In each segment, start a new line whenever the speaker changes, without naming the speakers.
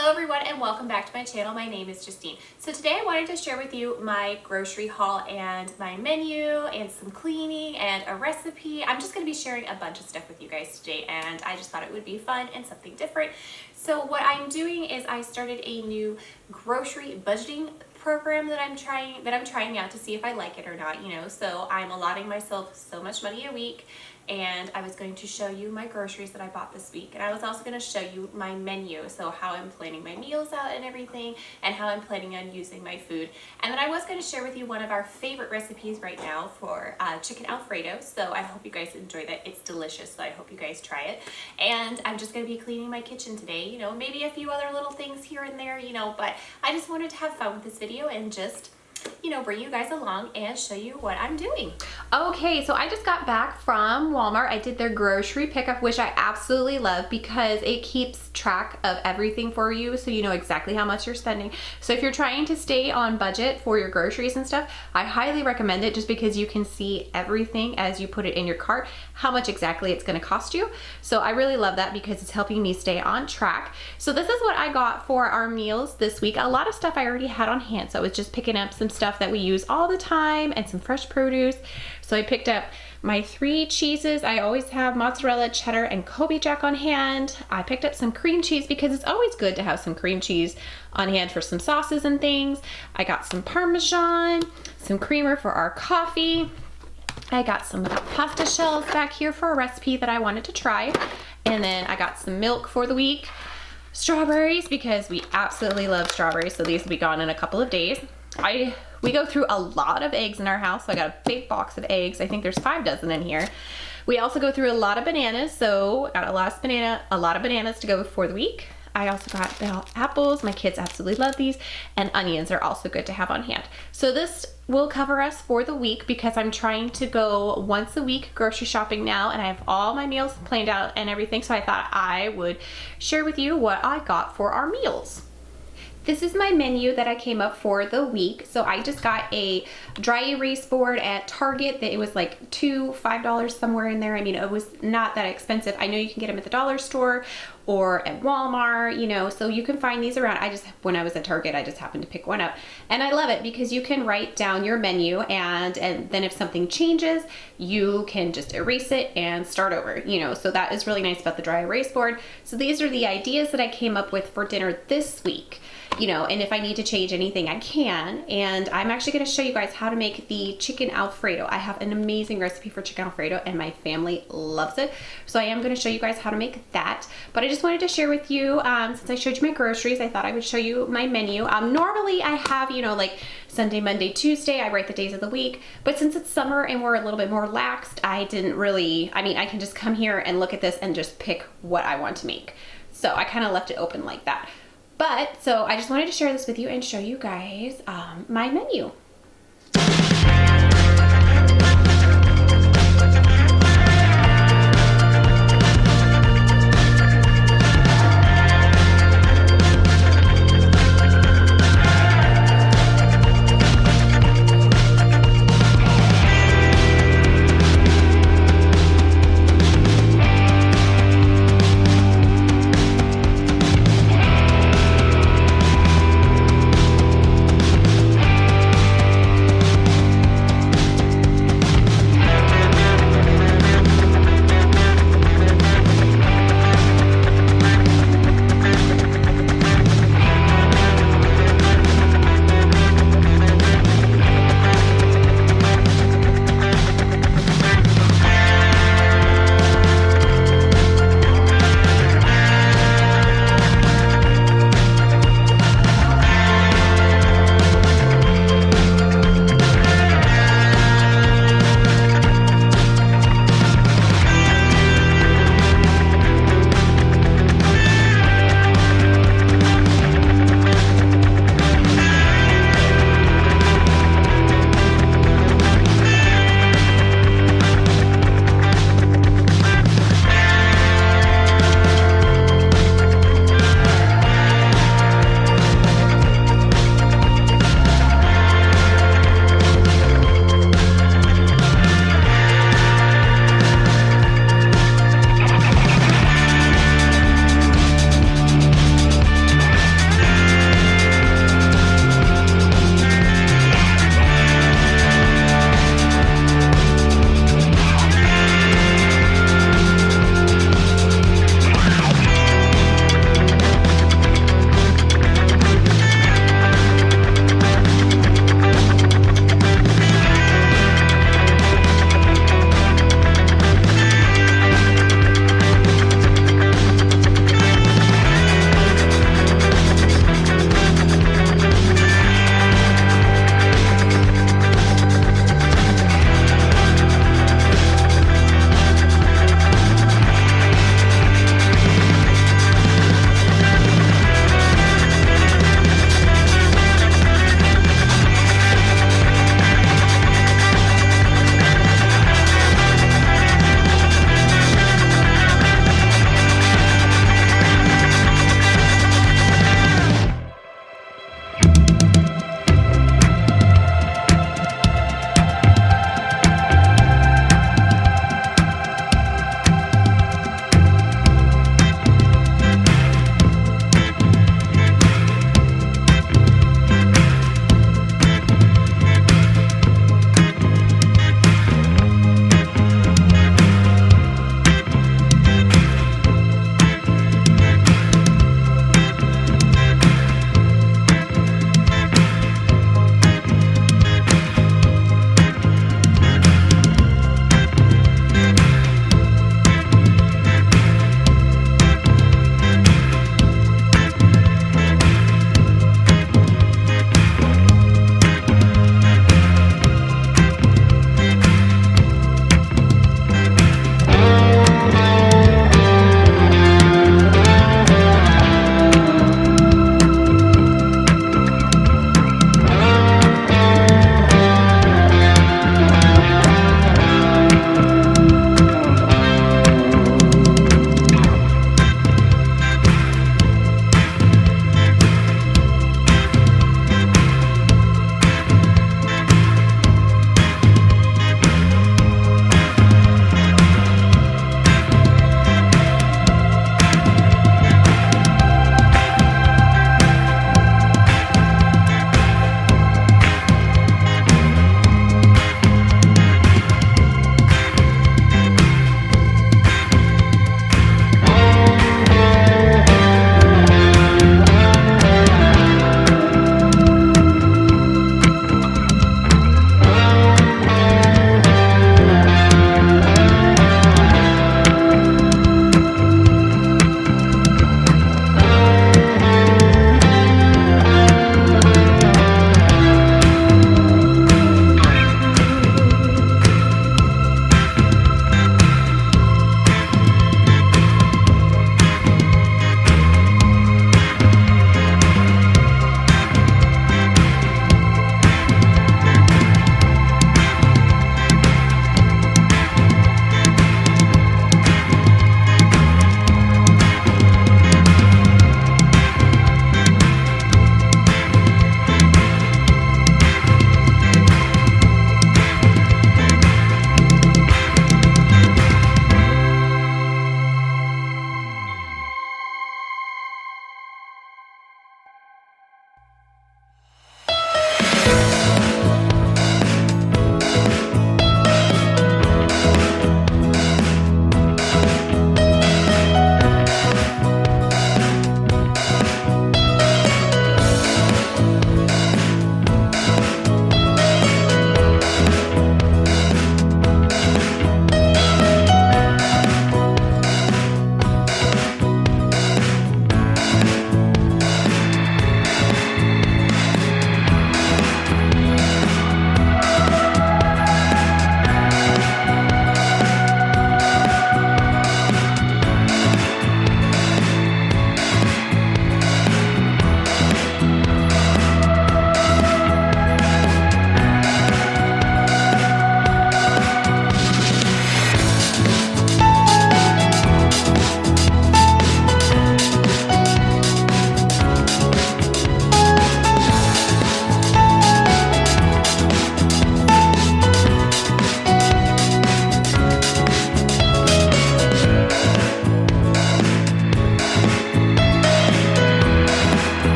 Hello everyone and welcome back to my channel. My name is Justine. So today I wanted to share with you my grocery haul and my menu and some cleaning and a recipe. I'm just going to be sharing a bunch of stuff with you guys today, and I just thought it would be fun and something different. So what I'm doing is I started a new grocery budgeting program that I'm trying out to see if I like it or not, So I'm allotting myself so much money a week, and I was going to show you my groceries that I bought this week, and I was also going to show you my menu, so how I'm planning my meals out and everything, and how I'm planning on using my food. And then I was going to share with you one of our favorite recipes right now for chicken Alfredo, so I hope you guys enjoy that. It's delicious, so I hope you guys try it. And I'm just going to be cleaning my kitchen today, maybe a few other little things here and there, but I just wanted to have fun with this video and just bring you guys along and show you what I'm doing.
Okay, so I just got back from Walmart. I did their grocery pickup, which I absolutely love because it keeps track of everything for you, so you know exactly how much you're spending. So if you're trying to stay on budget for your groceries and stuff, I highly recommend it, just because you can see everything as you put it in your cart, how much exactly it's going to cost you. So I really love that because it's helping me stay on track. So this is what I got for our meals this week. A lot of stuff I already had on hand, so I was just picking up some stuff that we use all the time and some fresh produce. So I picked up my 3 cheeses. I always have mozzarella, cheddar, and Kobe Jack on hand. I picked up some cream cheese because it's always good to have some cream cheese on hand for some sauces and things. I got some Parmesan, some creamer for our coffee. I got some pasta shells back here for a recipe that I wanted to try. And then I got some milk for the week. Strawberries, because we absolutely love strawberries, so these will be gone in a couple of days. We go through a lot of eggs in our house, so I got a big box of eggs. I think there's 5 dozen in here. We also go through a lot of bananas, so I got a lot of bananas to go for the week. I also got bell apples. My kids absolutely love these, and onions are also good to have on hand. So this will cover us for the week because I'm trying to go once a week grocery shopping now, and I have all my meals planned out and everything, so I thought I would share with you what I got for our meals. This is my menu that I came up for the week. So I just got a dry erase board at Target. That it was like $5 somewhere in there. I mean, it was not that expensive. I know you can get them at the dollar store or at Walmart, so you can find these around. When I was at Target, I just happened to pick one up. And I love it because you can write down your menu, and then if something changes, you can just erase it and start over, so that is really nice about the dry erase board. So these are the ideas that I came up with for dinner this week. And if I need to change anything, I can. And I'm actually going to show you guys how to make the chicken Alfredo. I have an amazing recipe for chicken Alfredo, and my family loves it. So I am going to show you guys how to make that. But I just wanted to share with you, since I showed you my groceries, I thought I would show you my menu. Normally I have, like Sunday, Monday, Tuesday, I write the days of the week. But since it's summer and we're a little bit more laxed, I can just come here and look at this and just pick what I want to make. So I kind of left it open like that. So I just wanted to share this with you and show you guys my menu.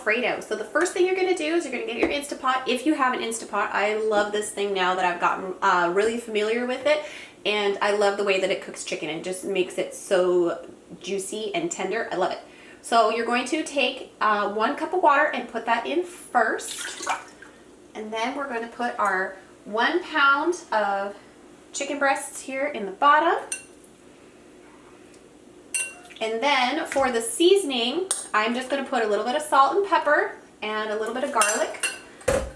Alfredo. So the first thing you're gonna do is you're gonna get your Instapot. If you have an Instapot, I love this thing now that I've gotten really familiar with it. And I love the way that it cooks chicken. It just makes it so juicy and tender. I love it. So you're going to take 1 cup of water and put that in first. And then we're going to put our 1 pound of chicken breasts here in the bottom. And then for the seasoning, I'm just going to put a little bit of salt and pepper and a little bit of garlic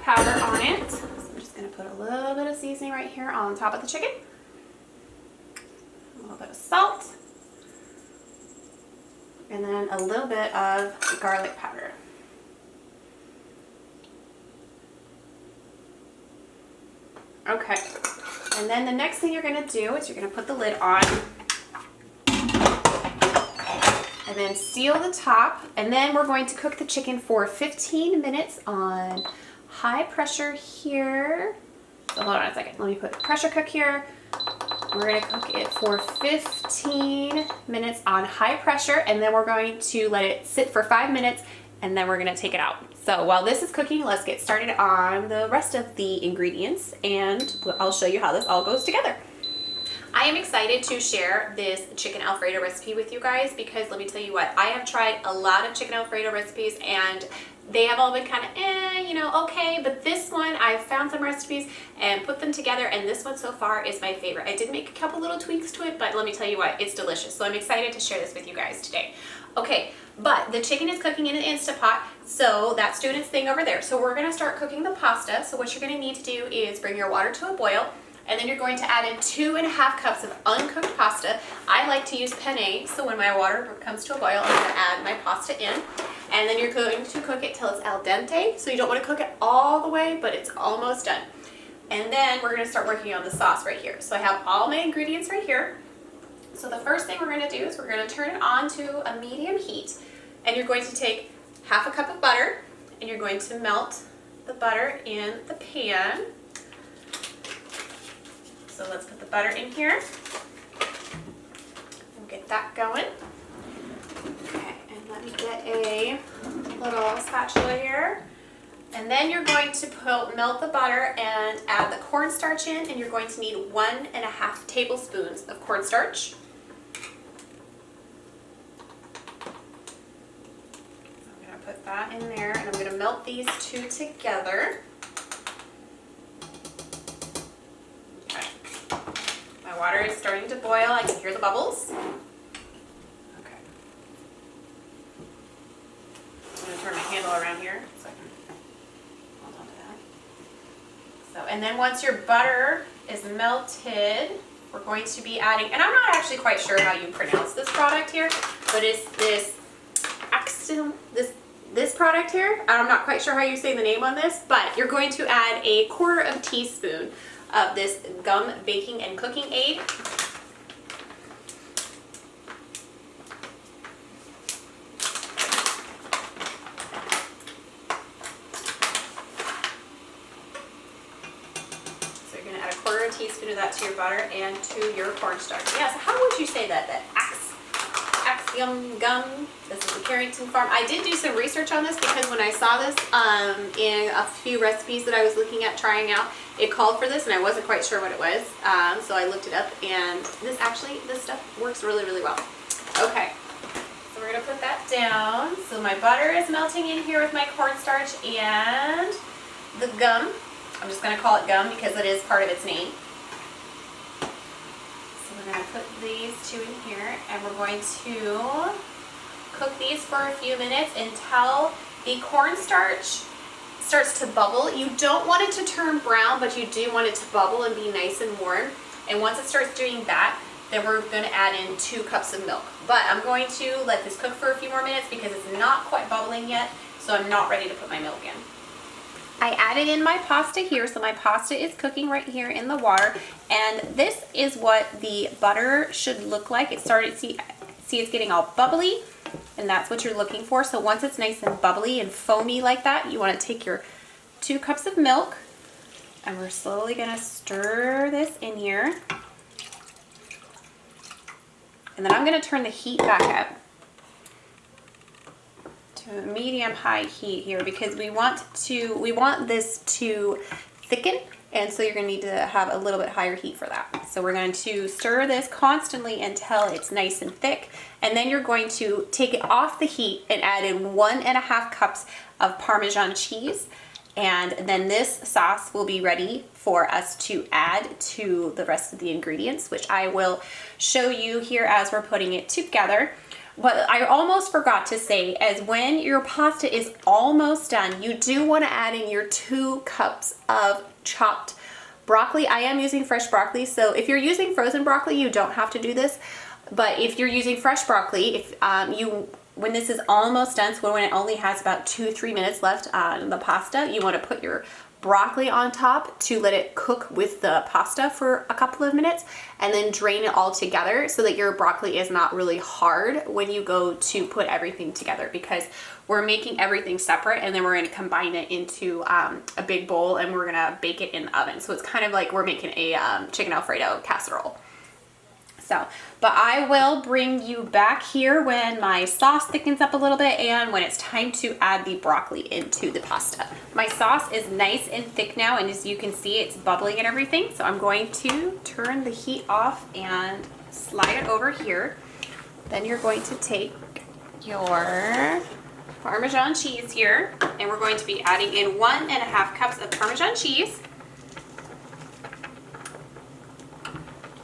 powder on it. So I'm just going to put a little bit of seasoning right here on top of the chicken. A little bit of salt. And then a little bit of garlic powder. Okay. And then the next thing you're going to do is you're going to put the lid on. And then seal the top. And then we're going to cook the chicken for 15 minutes on high pressure here. So hold on a second. Let me put the pressure cook here. We're going to cook it for 15 minutes on high pressure, and then we're going to let it sit for 5 minutes, and then we're going to take it out. So while this is cooking, let's get started on the rest of the ingredients, and I'll show you how this all goes together. I am excited to share this chicken Alfredo recipe with you guys because let me tell you what, I have tried a lot of chicken Alfredo recipes and they have all been kind of, you know, okay, but this one, I've found some recipes and put them together, and this one so far is my favorite. I did make a couple little tweaks to it, but let me tell you what, it's delicious. So I'm excited to share this with you guys today. Okay, but the chicken is cooking in an Instapot, so that's doing its thing over there. So we're gonna start cooking the pasta. So what you're gonna need to do is bring your water to a boil, and then you're going to add in 2.5 cups of uncooked pasta. I like to use penne, so when my water comes to a boil, I'm gonna add my pasta in. And then you're going to cook it till it's al dente. So you don't want to cook it all the way, but it's almost done. And then we're going to start working on the sauce right here. So I have all my ingredients right here. So the first thing we're going to do is we're going to turn it on to a medium heat. And you're going to take 1/2 cup of butter, and you're going to melt the butter in the pan. So let's put the butter in here. We'll get that going. Okay. Let me get a little spatula here. And then you're going to melt the butter and add the cornstarch in, and you're going to need 1.5 tablespoons of cornstarch. I'm going to put that in there, and I'm going to melt these two together. Okay. My water is starting to boil. I can hear the bubbles. Turn my handle around here so I can hold on to that. So, and then once your butter is melted, we're going to be adding, and I'm not actually quite sure how you pronounce this product here, but it's this this product here. I'm not quite sure how you say the name on this, but you're going to add 1/4 teaspoon of this gum baking and cooking aid. Teaspoon of that to your butter and to your cornstarch. Yeah, so how would you say that? That Axiom gum. This is the Carrington Farm. I did do some research on this because when I saw this in a few recipes that I was looking at trying out, it called for this and I wasn't quite sure what it was. So I looked it up, and this stuff works really, really well. Okay, so we're gonna put that down. So my butter is melting in here with my cornstarch and the gum. I'm just going to call it gum because it is part of its name. So we're going to put these two in here, and we're going to cook these for a few minutes until the cornstarch starts to bubble. You don't want it to turn brown, but you do want it to bubble and be nice and warm. And once it starts doing that, then we're going to add in 2 cups of milk. But I'm going to let this cook for a few more minutes because it's not quite bubbling yet, so I'm not ready to put my milk in. I added in my pasta here, so my pasta is cooking right here in the water, and this is what the butter should look like. It started, see it's getting all bubbly, and that's what you're looking for. So once it's nice and bubbly and foamy like that, you want to take your 2 cups of milk, and we're slowly going to stir this in here. And then I'm going to turn the heat back up to medium high heat here because we want this to thicken, and so you're going to need to have a little bit higher heat for that. So we're going to stir this constantly until it's nice and thick, and then you're going to take it off the heat and add in 1.5 cups of Parmesan cheese, and then this sauce will be ready for us to add to the rest of the ingredients, which I will show you here as we're putting it together. But I almost forgot to say, as when your pasta is almost done, you do want to add in your 2 cups of chopped broccoli. I am using fresh broccoli, so if you're using frozen broccoli, you don't have to do this. But if you're using fresh broccoli, when this is almost done, so when it only has about 2-3 minutes left on the pasta, you want to put your broccoli on top to let it cook with the pasta for a couple of minutes, and then drain it all together so that your broccoli is not really hard when you go to put everything together, because we're making everything separate and then we're going to combine it into a big bowl and we're going to bake it in the oven. So it's kind of like we're making a chicken Alfredo casserole. So, but I will bring you back here when my sauce thickens up a little bit and when it's time to add the broccoli into the pasta. My sauce is nice and thick now, and as you can see, it's bubbling and everything. So I'm going to turn the heat off and slide it over here. Then you're going to take your Parmesan cheese here, and we're going to be adding in 1.5 cups of Parmesan cheese.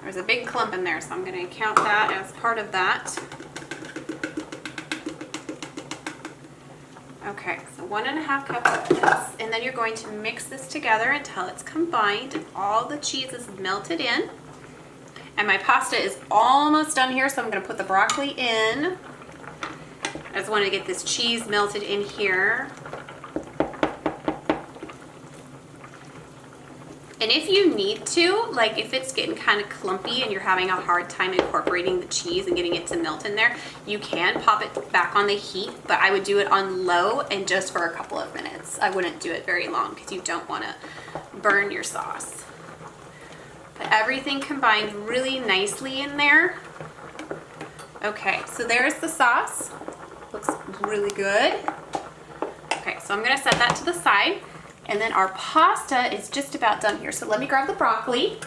There's a big clump in there, so I'm going to count that as part of that. Okay, so 1.5 cups of this, and then you're going to mix this together until it's combined and all the cheese is melted in. And my pasta is almost done here, so I'm going to put the broccoli in. I just wanted to get this cheese melted in here. And if you need to, like if it's getting kind of clumpy and you're having a hard time incorporating the cheese and getting it to melt in there, you can pop it back on the heat, but I would do it on low and just for a couple of minutes. I wouldn't do it very long because you don't want to burn your sauce. But everything combined really nicely in there. Okay, so there's the sauce. Looks really good. Okay, so I'm going to set that to the side. And then our pasta is just about done here. So let me grab the broccoli.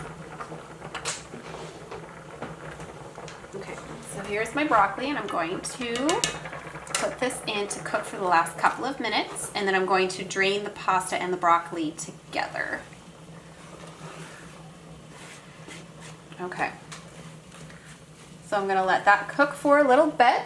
Okay, so here's my broccoli, and I'm going to put this in to cook for the last couple of minutes. And then I'm going to drain the pasta and the broccoli together. Okay. So I'm gonna let that cook for a little bit.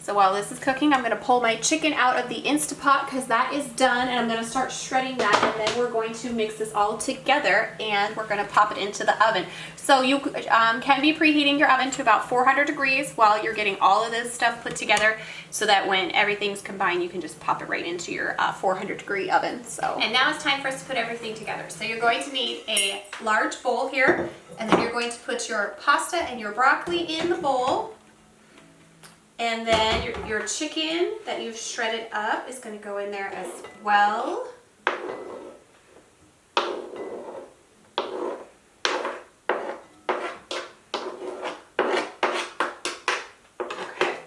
So while this is cooking, I'm going to pull my chicken out of the Instapot because that is done, and I'm going to start shredding that, and then we're going to mix this all together and we're going to pop it into the oven. So you can be preheating your oven to about 400 degrees while you're getting all of this stuff put together, so that when everything's combined, you can just pop it right into your 400 degree oven. So, and now it's time for us to put everything together. So you're going to need a large bowl here, and then you're going to put your pasta and your broccoli in the bowl. And then your chicken that you've shredded up is going to go in there as well. Okay.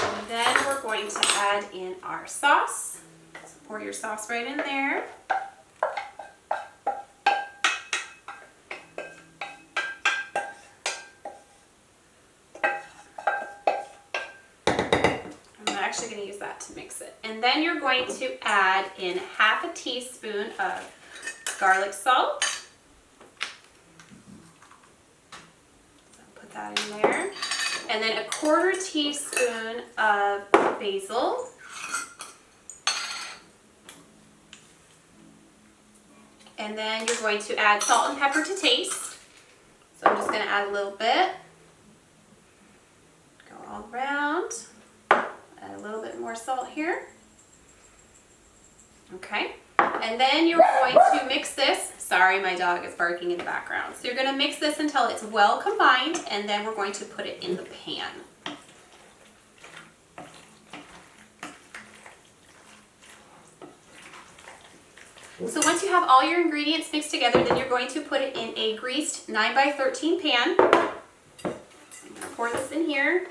And then we're going to add in our sauce. So pour your sauce right in there. Actually going to use that to mix it. And then you're going to add in half a teaspoon of garlic salt. So put that in there. And then a 1/4 teaspoon of basil. And then you're going to add salt and pepper to taste. So I'm just going to add a little bit. Go all around. Add a little bit more salt here. Okay. And then you're going to mix this. Sorry, my dog is barking in the background. So you're going to mix this until it's well combined, and then we're going to put it in the pan. So once you have all your ingredients mixed together, then you're going to put it in a greased 9x13 pan. I'm going to pour this in here.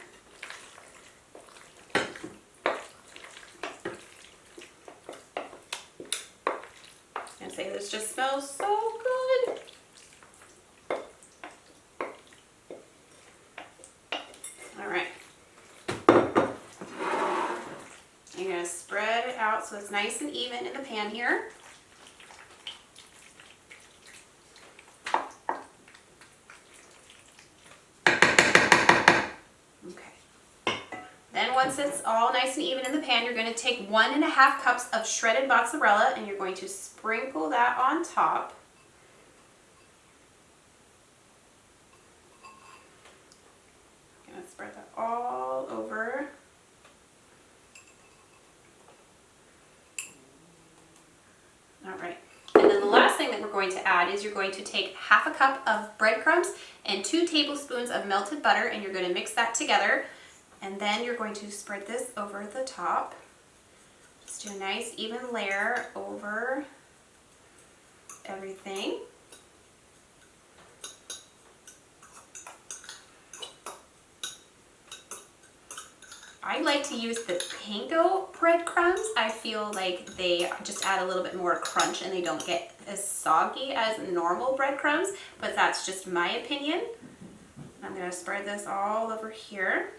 say, this just smells so good. All right. You're gonna spread it out so it's nice and even in the pan here. Then once it's all nice and even in the pan, you're going to take 1.5 cups of shredded mozzarella and you're going to sprinkle that on top. I'm going to spread that all over. All right. And then the last thing that we're going to add is you're going to take 1/2 cup of breadcrumbs and 2 tablespoons of melted butter, and you're going to mix that together. And then you're going to spread this over the top. Just do a nice even layer over everything. I like to use the panko breadcrumbs. I feel like they just add a little bit more crunch and they don't get as soggy as normal breadcrumbs, but that's just my opinion. I'm going to spread this all over here.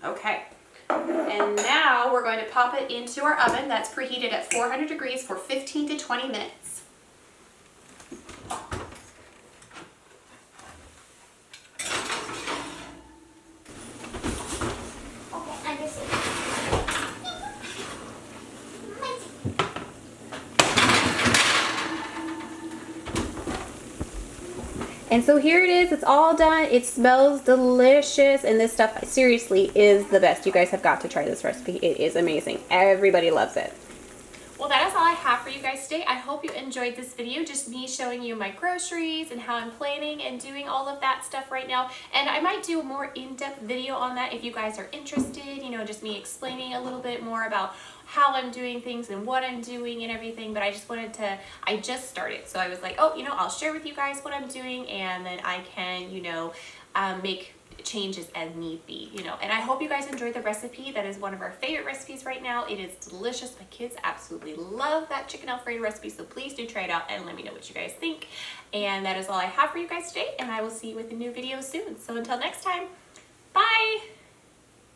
Okay, and now we're going to pop it into our oven that's preheated at 400 degrees for 15 to 20 minutes. And so here it is, it's all done. It smells delicious, and this stuff seriously is the best. You guys have got to try this recipe. It is amazing. Everybody loves it.
Well, that is all I have for you guys today. I hope you enjoyed this video, just me showing you my groceries and how I'm planning and doing all of that stuff right now. And I might do a more in-depth video on that if you guys are interested, you know, just me explaining a little bit more about how I'm doing things and what I'm doing and everything. But I just wanted to, I just started. So I was like, oh, you know, I'll share with you guys what I'm doing, and then I can, you know, make changes as need be, you know. And I hope you guys enjoyed the recipe. That is one of our favorite recipes right now. It is delicious. My kids absolutely love that chicken Alfredo recipe, so please do try it out and let me know what you guys think. And that is all I have for you guys today, and I will see you with a new video soon. So until next time, bye.